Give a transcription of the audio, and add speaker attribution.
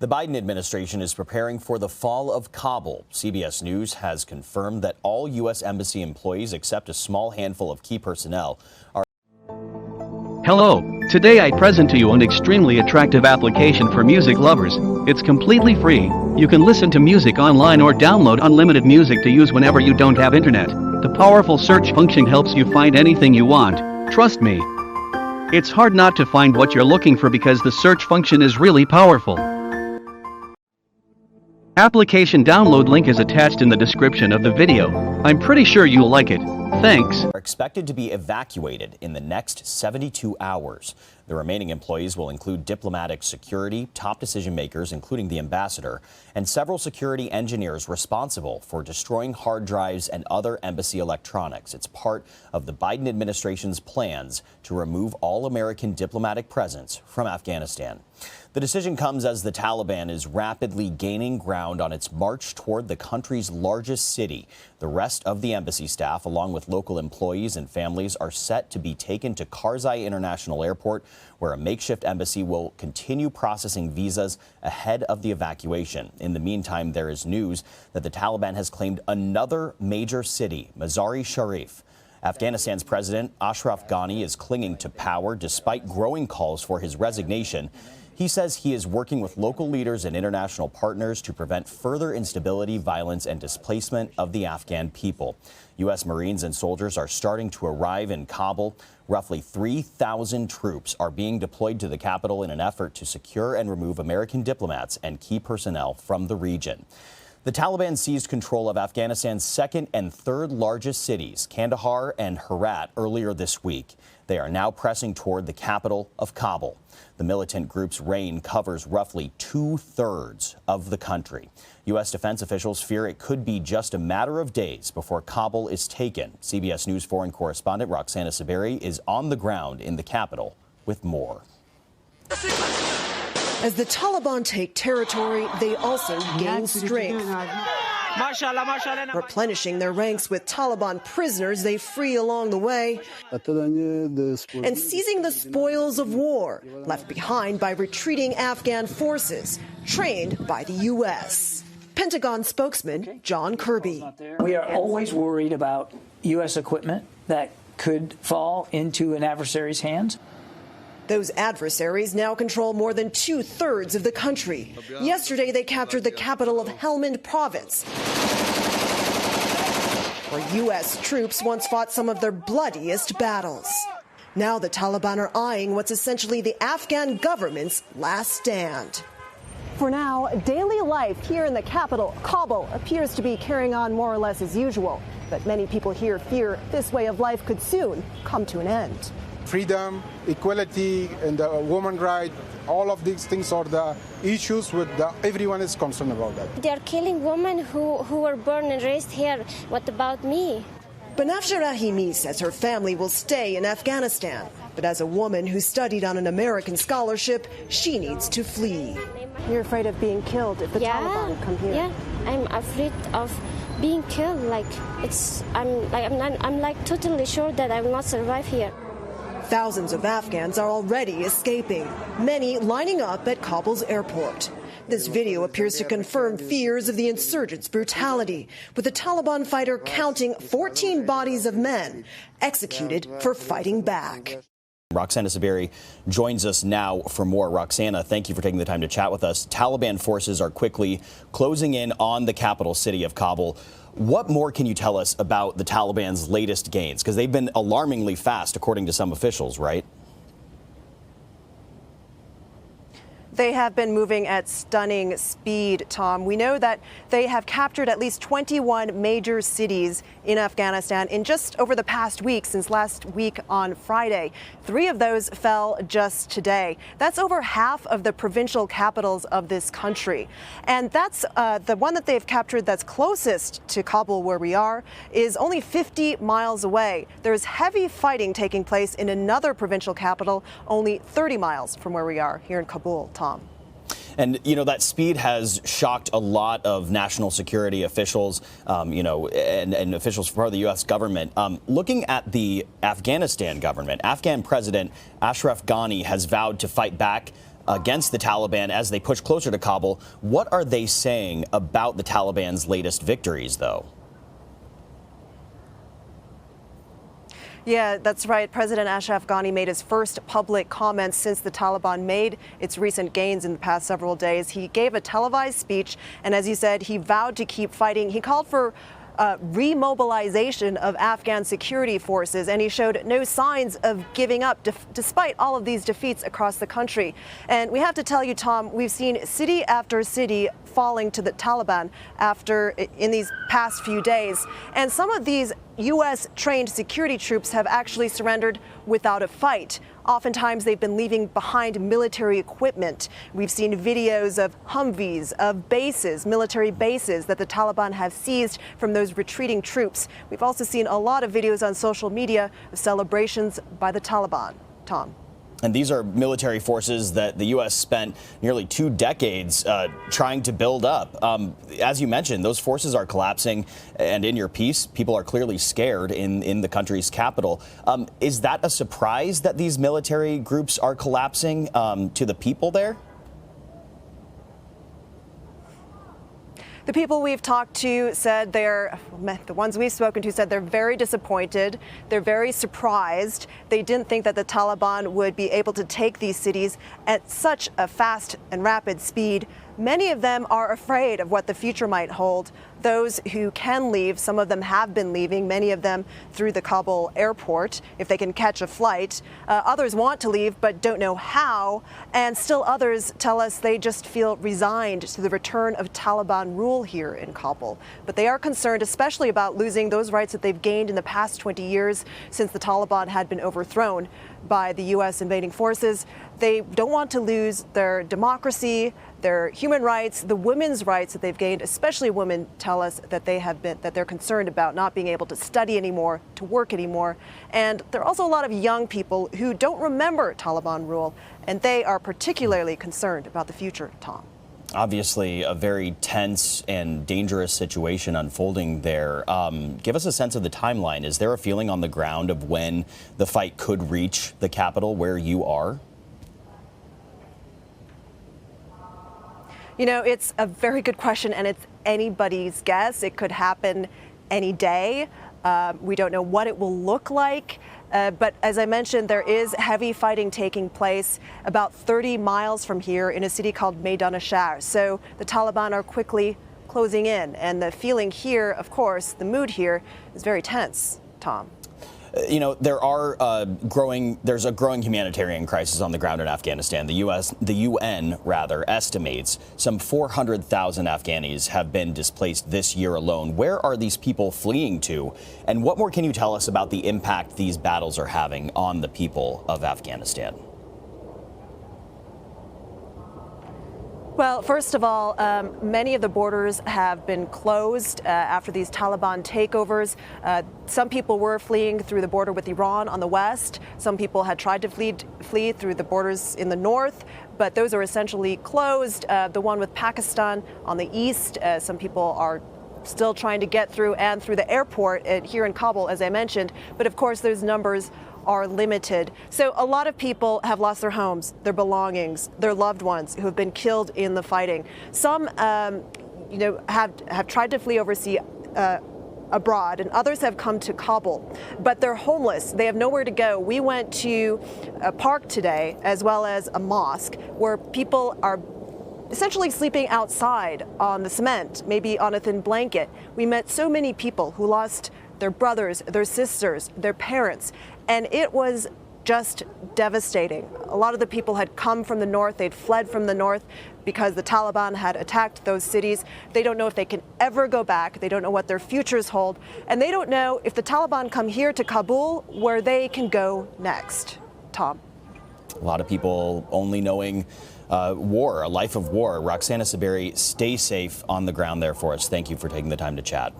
Speaker 1: The Biden administration is preparing for the fall of Kabul. CBS News has confirmed that all U.S. Embassy employees, except a small handful of key personnel, are...
Speaker 2: Hello, today I present to you an extremely attractive application for music lovers. It's completely free. You can listen to music online or download unlimited music to use whenever you don't have internet. The powerful search function helps you find anything you want. Trust me. It's hard not to find what you're looking for because the search function is really powerful. Application download link is attached in the description of the video. I'm pretty sure you'll like it. Thanks.
Speaker 1: Are expected to be evacuated in the next 72 hours. The remaining employees will include diplomatic security, top decision makers, including the ambassador, and several security engineers responsible for destroying hard drives and other embassy electronics. It's part of the Biden administration's plans to remove all American diplomatic presence from Afghanistan. The decision comes as the Taliban is rapidly gaining ground on its march toward the country's largest city. The rest of the embassy staff, along with local employees and families, are set to be taken to Karzai International Airport, where a makeshift embassy will continue processing visas ahead of the evacuation. In the meantime, there is news that the Taliban has claimed another major city, Mazar-e-Sharif. Afghanistan's President Ashraf Ghani is clinging to power despite growing calls for his resignation. He says he is working with local leaders and international partners to prevent further instability, violence, and displacement of the Afghan people. U.S. Marines and soldiers are starting to arrive in Kabul. Roughly 3,000 troops are being deployed to the capital in an effort to secure and remove American diplomats and key personnel from the region. The Taliban seized control of Afghanistan's second and third largest cities, Kandahar and Herat, earlier this week. They are now pressing toward the capital of Kabul. The militant group's reign covers roughly 2/3 of the country. U.S. defense officials fear it could be just a matter of days before Kabul is taken. CBS News foreign correspondent Roxana Saberi is on the ground in the capital with more.
Speaker 3: As the Taliban take territory, they also gain strength, replenishing their ranks with Taliban prisoners they free along the way, and seizing the spoils of war left behind by retreating Afghan forces trained by the U.S. Pentagon spokesman John Kirby.
Speaker 4: We are always worried about U.S. equipment that could fall into an adversary's hands.
Speaker 3: Those adversaries now control more than 2/3 of the country. Yesterday, they captured the capital of Helmand province, where U.S. troops once fought some of their bloodiest battles. Now the Taliban are eyeing what's essentially the Afghan government's last stand. For now, daily life here in the capital, Kabul, appears to be carrying on more or less as usual. But many people here fear this way of life could soon come to an end.
Speaker 5: Freedom, equality, and women's rights, all of these things are the issues everyone is concerned about that.
Speaker 6: They are killing women who were born and raised here. What about me?
Speaker 3: Banafsha Rahimi says her family will stay in Afghanistan. But as a woman who studied on an American scholarship, she needs to flee. You're afraid of being killed if the Taliban come here?
Speaker 6: Yeah, I'm afraid of being killed. I'm totally sure that I will not survive here.
Speaker 3: Thousands of Afghans are already escaping, many lining up at Kabul's airport. This video appears to confirm fears of the insurgents' brutality, with the Taliban fighter counting 14 bodies of men executed for fighting back.
Speaker 1: Roxana Saberi joins us now for more. Roxana, thank you for taking the time to chat with us. Taliban forces are quickly closing in on the capital city of Kabul. What more can you tell us about the Taliban's latest gains? Because they've been alarmingly fast, according to some officials, right?
Speaker 3: They have been moving at stunning speed, Tom. We know that they have captured at least 21 major cities in Afghanistan in just over the past week, since last week on Friday. 3 of those fell just today. That's over half of the provincial capitals of this country. And that's the one that they've captured that's closest to Kabul, where we are, is only 50 miles away. There's heavy fighting taking place in another provincial capital, only 30 miles from where we are here in Kabul, Tom.
Speaker 1: And, you know, that speed has shocked a lot of national security officials, and officials for the U.S. government. Looking at the Afghanistan government, Afghan President Ashraf Ghani has vowed to fight back against the Taliban as they push closer to Kabul. What are they saying about the Taliban's latest victories, though?
Speaker 3: Yeah, that's right. President Ashraf Ghani made his first public comments since the Taliban made its recent gains in the past several days. He gave a televised speech, and as you said, he vowed to keep fighting. He called for remobilization of Afghan security forces, and he showed no signs of giving up despite all of these defeats across the country. And we have to tell you, Tom, we've seen city after city falling to the Taliban in these past few days. And some of these U.S. trained security troops have actually surrendered without a fight. Oftentimes, they've been leaving behind military equipment. We've seen videos of Humvees, of bases, military bases that the Taliban have seized from those retreating troops. We've also seen a lot of videos on social media of celebrations by the Taliban. Tom.
Speaker 1: And these are military forces that the U.S. spent nearly 2 decades trying to build up. As you mentioned, those forces are collapsing, and in your piece, people are clearly scared in the country's capital. Is that a surprise that these military groups are collapsing to the people there?
Speaker 3: The people we've talked to said the ones we've spoken to said they're very disappointed. They're very surprised. They didn't think that the Taliban would be able to take these cities at such a fast and rapid speed. Many of them are afraid of what the future might hold. Those who can leave, some of them have been leaving, many of them through the Kabul airport, if they can catch a flight. Others want to leave but don't know how. And still others tell us they just feel resigned to the return of Taliban rule here in Kabul. But they are concerned, especially about losing those rights that they've gained in the past 20 years since the Taliban had been overthrown by the U.S. invading forces. They don't want to lose their democracy, their human rights, the women's rights that they've gained. Especially women tell us that they're concerned about not being able to study anymore, to work anymore. And there are also a lot of young people who don't remember Taliban rule, and they are particularly concerned about the future, Tom.
Speaker 1: Obviously, a very tense and dangerous situation unfolding there. Give us a sense of the timeline. Is there a feeling on the ground of when the fight could reach the capital where you are?
Speaker 3: You know, it's a very good question, and it's anybody's guess. It could happen any day. We don't know what it will look like. But as I mentioned, there is heavy fighting taking place about 30 miles from here in a city called Maidan-e-Shahr. So the Taliban are quickly closing in. And the feeling here, of course, the mood here is very tense, Tom.
Speaker 1: You know, there's a growing humanitarian crisis on the ground in Afghanistan. The UN estimates some 400,000 Afghanis have been displaced this year alone. Where are these people fleeing to? And what more can you tell us about the impact these battles are having on the people of Afghanistan?
Speaker 3: Well, first of all, many of the borders have been closed after these Taliban takeovers. Some people were fleeing through the border with Iran on the west. Some people had tried to flee through the borders in the north, but those are essentially closed. The one with Pakistan on the east, some people are still trying to get through, and through the airport here in Kabul, as I mentioned. But of course, those numbers are limited. So a lot of people have lost their homes, their belongings, their loved ones who have been killed in the fighting. Some, have tried to flee overseas abroad, and others have come to Kabul, but they're homeless. They have nowhere to go. We went to a park today, as well as a mosque, where people are essentially sleeping outside on the cement, maybe on a thin blanket. We met so many people who lost their brothers, their sisters, their parents, and it was just devastating. A lot of the people had come from the north. They'd fled from the north because the Taliban had attacked those cities. They don't know if they can ever go back. They don't know what their futures hold. And they don't know if the Taliban come here to Kabul, where they can go next. Tom.
Speaker 1: A lot of people only knowing war, a life of war. Roxana Saberi, stay safe on the ground there for us. Thank you for taking the time to chat.